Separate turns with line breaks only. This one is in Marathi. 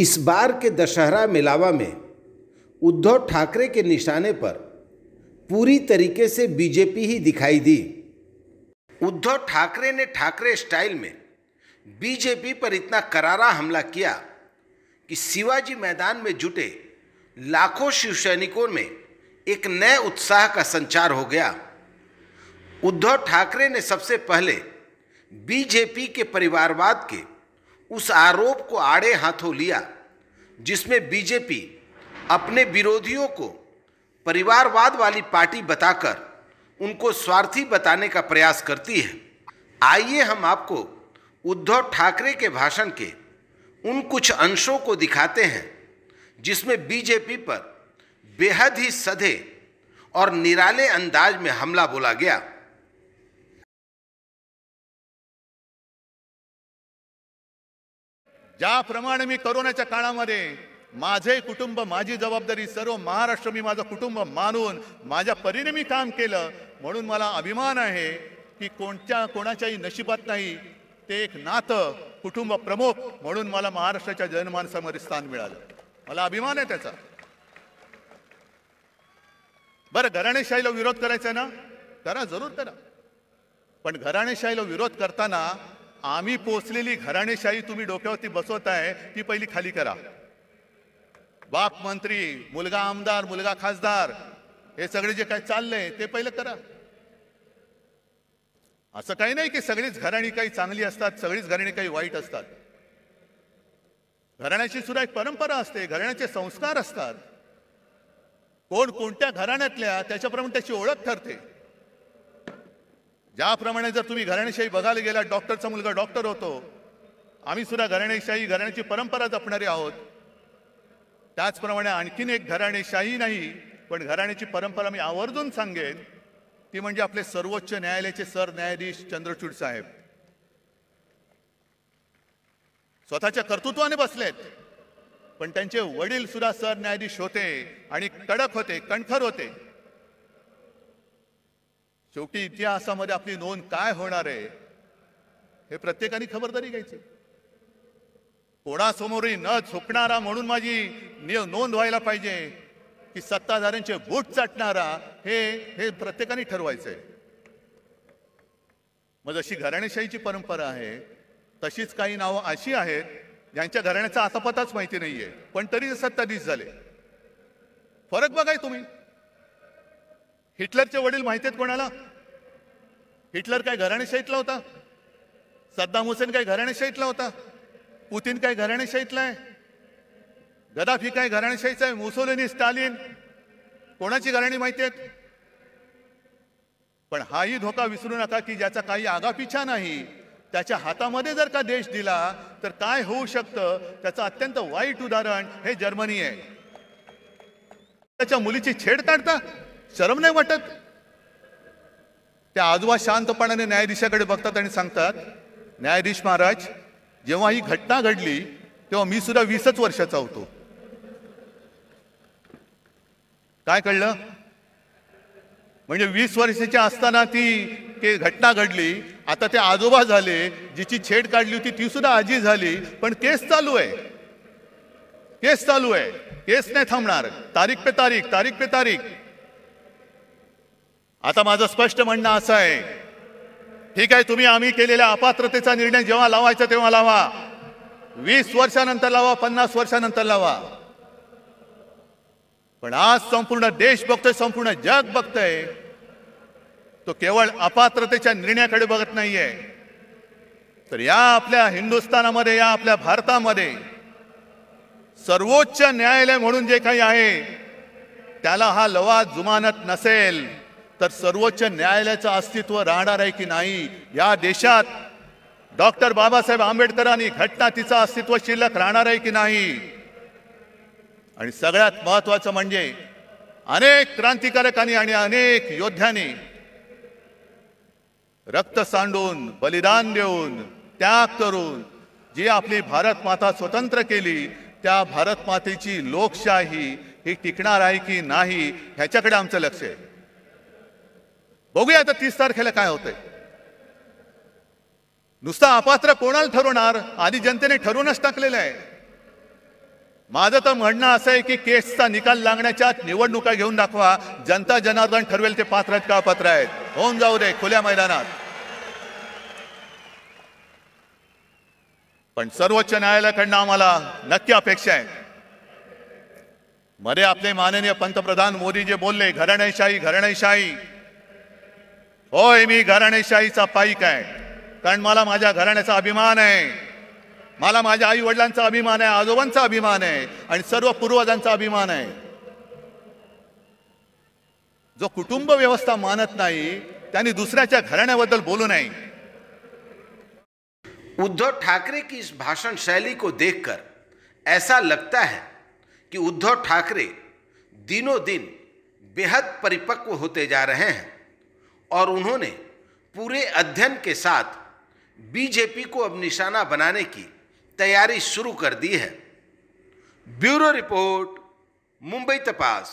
इस बार के दशहरा मेलावा में उद्धव ठाकरे के निशाने पर पूरी तरीके से बीजेपी ही दिखाई दी। उद्धव ठाकरे ने ठाकरे स्टाइल में बीजेपी पर इतना करारा हमला किया कि शिवाजी मैदान में जुटे लाखों शिवसैनिकों में एक नए उत्साह का संचार हो गया। उद्धव ठाकरे ने सबसे पहले बीजेपी के परिवारवाद के उस आरोप को आड़े हाथों लिया जिसमें बीजेपी अपने विरोधियों को परिवारवाद वाली पार्टी बताकर उनको स्वार्थी बताने का प्रयास करती है। आइए हम आपको उद्धव ठाकरे के भाषण के उन कुछ अंशों को दिखाते हैं जिसमें बीजेपी पर बेहद ही सधे और निराले अंदाज में हमला बोला गया।
ज्याप्रमाणे मी कोरोनाच्या काळामध्ये माझे कुटुंब माझी जबाबदारी सर्व महाराष्ट्र मी माझं कुटुंब मानून माझ्या परीने मी काम केलं म्हणून मला अभिमान आहे की कोणाच्याही नशिबात नाही ते एक नातं कुटुंब प्रमुख म्हणून मला महाराष्ट्राच्या जनमानसामध्ये स्थान मिळालं। मला अभिमान आहे त्याचा। बरं, घराणेशाहीला विरोध करायचा ना, करा, जरूर करा, पण घराणेशाहीला विरोध करताना आम्ही पोचलेली घराणेशाही तुम्ही डोक्यावरती बसवताय ती पहिली खाली करा। बाप मंत्री, मुलगा आमदार, मुलगा खासदार, हे सगळे जे काय चाललंय ते पहिलं करा। असं काही नाही की सगळीच घराणी काही चांगली असतात, सगळीच घराणी काही वाईट असतात। घराण्याची सुद्धा एक परंपरा असते, घराण्याचे संस्कार असतात। कोण कोणत्या घराण्यातल्या त्याच्याप्रमाणे त्याची ओळख ठरते। ज्याप्रमाणे जर तुम्ही घराणेशाही बघायला गेला, डॉक्टरचा मुलगा डॉक्टर होतो, आम्ही सुद्धा घराणेशाही घराण्याची परंपरा जपणारे आहोत। त्याचप्रमाणे आणखीन एक घराणेशाही नाही पण घराण्याची परंपरा मी आवर्जून सांगेन ती म्हणजे आपले सर्वोच्च न्यायालयाचे सरन्यायाधीश चंद्रचूड साहेब। स्वतःच्या कर्तृत्वाने बसलेत पण त्यांचे वडील सुद्धा सरन्यायाधीश होते आणि कडक होते, कणखर होते। शेवटी इतिहासामध्ये आपली नोंद काय होणार आहे हे प्रत्येकाने खबरदारी घ्यायची। कोणासमोरही न झुकणारा म्हणून माझी नोंद व्हायला पाहिजे की सत्ताधाऱ्यांचे बूट चाटणारा हे प्रत्येकाने ठरवायचंय। मग जशी घराणेशाहीची परंपरा आहे तशीच काही नावं अशी आहेत ज्यांच्या घराण्याचा आतापताच माहिती नाहीये पण तरी सत्ताधीश झाले। फरक बघाय तुम्ही। हिटलरचे वडील माहिती आहेत कोणाला? हिटलर काय घराणेशाहीतला होता? सद्दाम हुसेन काय घराणेशाहीतला होता? पुतीन काय घराणेशाहीतला आहे? गदाफी काय घराणेशाहीचा आहे? मुसोलिनी, स्टालिन, कोणाची घराणी माहिती आहेत? पण हाही धोका विसरू नका की ज्याचा काही आगापिछा नाही त्याच्या हातामध्ये जर का देश दिला तर काय होऊ शकतं त्याचं अत्यंत वाईट उदाहरण हे जर्मनी आहे। त्याच्या मुलीची छेड काढता शरम नाही वाटत? त्या आजोबा शांतपणाने न्यायाधीशाकडे बघतात आणि सांगतात, न्यायाधीश महाराज, जेव्हा ही घटना घडली तेव्हा मी सुद्धा 20च वर्षाचा होतो। काय कळलं? म्हणजे 20 वर्षाची असताना ती घटना घडली, आता ते आजोबा झाले, जिची छेड काढली होती ती सुद्धा आजी झाली, पण केस चालू आहे, केस चालू आहे, केस नाही थांबणार, तारीख पे तारीख, तारीख पे तारीख। आता माझं स्पष्ट म्हणणं असं आहे, ठीक आहे, तुम्ही आम्ही केलेल्या अपात्रतेचा निर्णय जेव्हा लावायचा तेव्हा लावा, 20 वर्षानंतर लावा, 50 वर्षानंतर लावा, पण आज संपूर्ण देश बघतोय, संपूर्ण जग बघतोय, तो केवळ अपात्रतेच्या निर्णयाकडे बघत नाहीये तर या आपल्या हिंदुस्थानामध्ये, या आपल्या भारतामध्ये सर्वोच्च न्यायालय म्हणून जे काही आहे त्याला हा लवाद जुमानत नसेल तर सर्वोच्च न्यायालयाचं अस्तित्व राहणार आहे की नाही? या देशात डॉक्टर बाबासाहेब आंबेडकरांनी घटना तिचं अस्तित्व शिल्लक राहणार आहे की नाही? आणि सगळ्यात महत्त्वाचं म्हणजे अनेक क्रांतिकारकांनी आणि अनेक योद्ध्यांनी रक्त सांडून, बलिदान देऊन, त्याग करून जी आपली भारत माता स्वतंत्र केली त्या भारत मातेची लोकशाही ही टिकणार आहे की नाही ह्याच्याकडे आमचं लक्ष आहे। बघूया आता 30 तारखेला काय होतंय। नुसता अपात्र कोणाला ठरवणार? आधी जनतेने ठरवूनच टाकलेलं आहे। माझं तर म्हणणं असं आहे की केसचा निकाल लागण्याच्या निवडणुका घेऊन दाखवा. जनता जनार्दन ठरवेल ते पात्र आहेत का अपात्र आहेत. होऊन जाऊ दे खुल्या मैदानात. पण सर्वोच्च न्यायालयाकडनं आम्हाला नक्की अपेक्षा आहे. मध्ये आपले माननीय पंतप्रधान मोदी जे बोलले घराणेशाही घराणेशाही, होय मी घराणेशाहीचा पाईक आहे. कारण मला माझ्या घराण्याचा अभिमान आहे. मला माझ्या आई वडिलांचा अभिमान आहे, आजोबांचा अभिमान आहे आणि सर्व पूर्वजांचा अभिमान आहे. जो कुटुंब व्यवस्था मानत नाही त्यांनी दुसऱ्याच्या घराण्याबद्दल बोलू नये.
उद्धव ठाकरे की इस भाषण शैली को देखकर ऐसा लगता है कि उद्धव ठाकरे दिनों दिन बेहद परिपक्व होते जा रहे हैं और उन्होंने पूरे अध्ययन के साथ बीजेपी को अब निशाना बनाने की तैयारी शुरू कर दी है. ब्यूरो रिपोर्ट, मुंबई तपास.